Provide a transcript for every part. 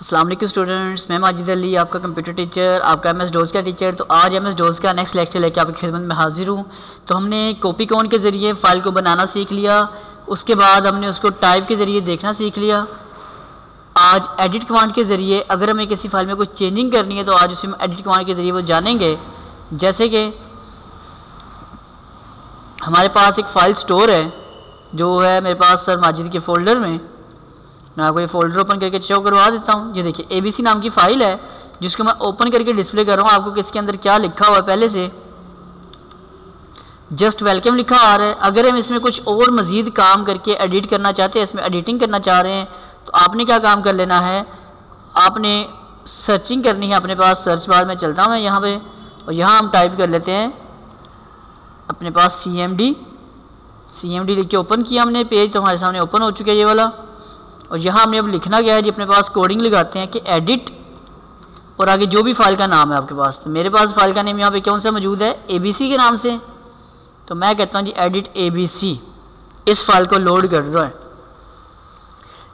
अस्सलाम वालेकुम स्टूडेंट्स, मैं माजिद अली आपका कंप्यूटर टीचर, आपका एमएस डॉस का टीचर। तो आज एमएस डॉस का नेक्स्ट लेक्चर लेकर आपकी खिदमत में हाजिर हूँ। तो हमने कॉपी कॉन के ज़रिए फ़ाइल को बनाना सीख लिया, उसके बाद हमने उसको टाइप के ज़रिए देखना सीख लिया। आज एडिट कमांड के ज़रिए अगर हमें किसी फाइल में कुछ चेंजिंग करनी है तो आज उसमें एडिट कमांड के ज़रिए वो जानेंगे। जैसे कि हमारे पास एक फ़ाइल स्टोर है जो है मेरे पास सर माजिद के फ़ोल्डर में। मैं आपको ये फ़ोल्डर ओपन करके शो करवा देता हूँ। ये देखिए ABC नाम की फ़ाइल है जिसको मैं ओपन करके डिस्प्ले कर रहा हूँ आपको। किसके अंदर क्या लिखा हुआ है, पहले से जस्ट वेलकम लिखा आ रहा है। अगर हम इसमें कुछ और मज़ीद काम करके एडिट करना चाहते हैं, इसमें एडिटिंग करना चाह रहे हैं, तो आपने क्या काम कर लेना है, आपने सर्चिंग करनी है। अपने पास सर्च बार में चलता हूँ मैं यहाँ पे, और यहाँ हम टाइप कर लेते हैं अपने पास CMD लिख के ओपन किया हमने पेज, तो हमारे सामने ओपन हो चुका है ये वाला। और यहाँ हमने अब लिखना क्या है जी, अपने पास कोडिंग लगाते हैं कि एडिट और आगे जो भी फाइल का नाम है आपके पास। तो मेरे पास फाइल का नेम यहाँ पे कौन सा मौजूद है, ABC के नाम से। तो मैं कहता हूँ जी एडिट ABC, इस फाइल को लोड कर रहा है।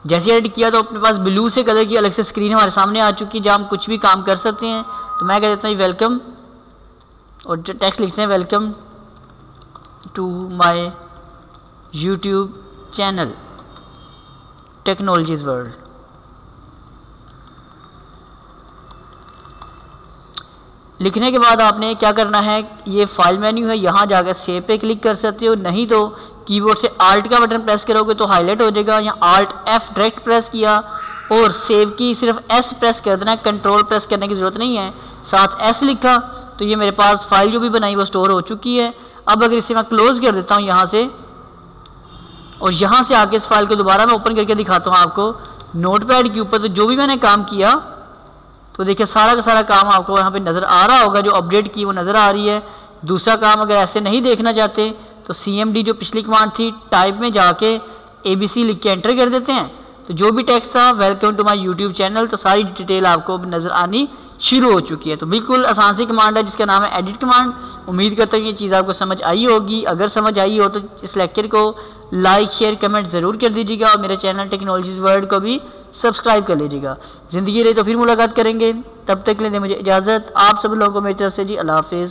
जैसे एडिट किया तो अपने पास ब्लू से कलर की अलग से स्क्रीन हमारे सामने आ चुकी है जहाँ हम कुछ भी काम कर सकते हैं। तो मैं कह देता हूँ वेलकम, और जो टेक्स्ट लिखते हैं welcome to my YouTube channel technologies world. लिखने के बाद आपने क्या करना है, ये फाइल मेन्यू है, यहाँ जाकर सेव पे क्लिक कर सकते हो, नहीं तो कीबोर्ड से आल्ट का बटन प्रेस करोगे तो हाईलाइट हो जाएगा। यहाँ आल्ट F डायरेक्ट प्रेस किया और सेव की सिर्फ S प्रेस कर देना है, कंट्रोल प्रेस करने की ज़रूरत नहीं है। साथ S लिखा तो ये मेरे पास फाइल जो भी बनाई वो स्टोर हो चुकी है। अब अगर इसे मैं क्लोज़ कर देता हूँ यहाँ से, और यहाँ से आके इस फाइल को दोबारा मैं ओपन करके दिखाता हूँ आपको नोटपैड के ऊपर, तो जो भी मैंने काम किया तो देखिए सारा का सारा काम आपको यहाँ पे नज़र आ रहा होगा। जो अपडेट की वो नज़र आ रही है। दूसरा काम अगर ऐसे नहीं देखना चाहते तो CMD जो पिछली कमांड थी, टाइप में जाके ABC लिख के एंटर कर देते हैं, तो जो भी टेक्स्ट था welcome to my YouTube channel, तो सारी डिटेल आपको नज़र आनी शुरू हो चुकी है। तो बिल्कुल आसान सी कमांड है जिसका नाम है एडिट कमांड। उम्मीद करता हूँ ये चीज़ आपको समझ आई होगी। अगर समझ आई हो तो इस लेक्चर को लाइक शेयर कमेंट ज़रूर कर दीजिएगा, और मेरे चैनल टेक्नोलॉजीज़ वर्ल्ड को भी सब्सक्राइब कर लीजिएगा। ज़िंदगी रही तो फिर मुलाकात करेंगे, तब तक के लिए मुझे इजाज़त। आप सब लोगों को मेरी तरफ से जी अल्लाह हाफ़िज़।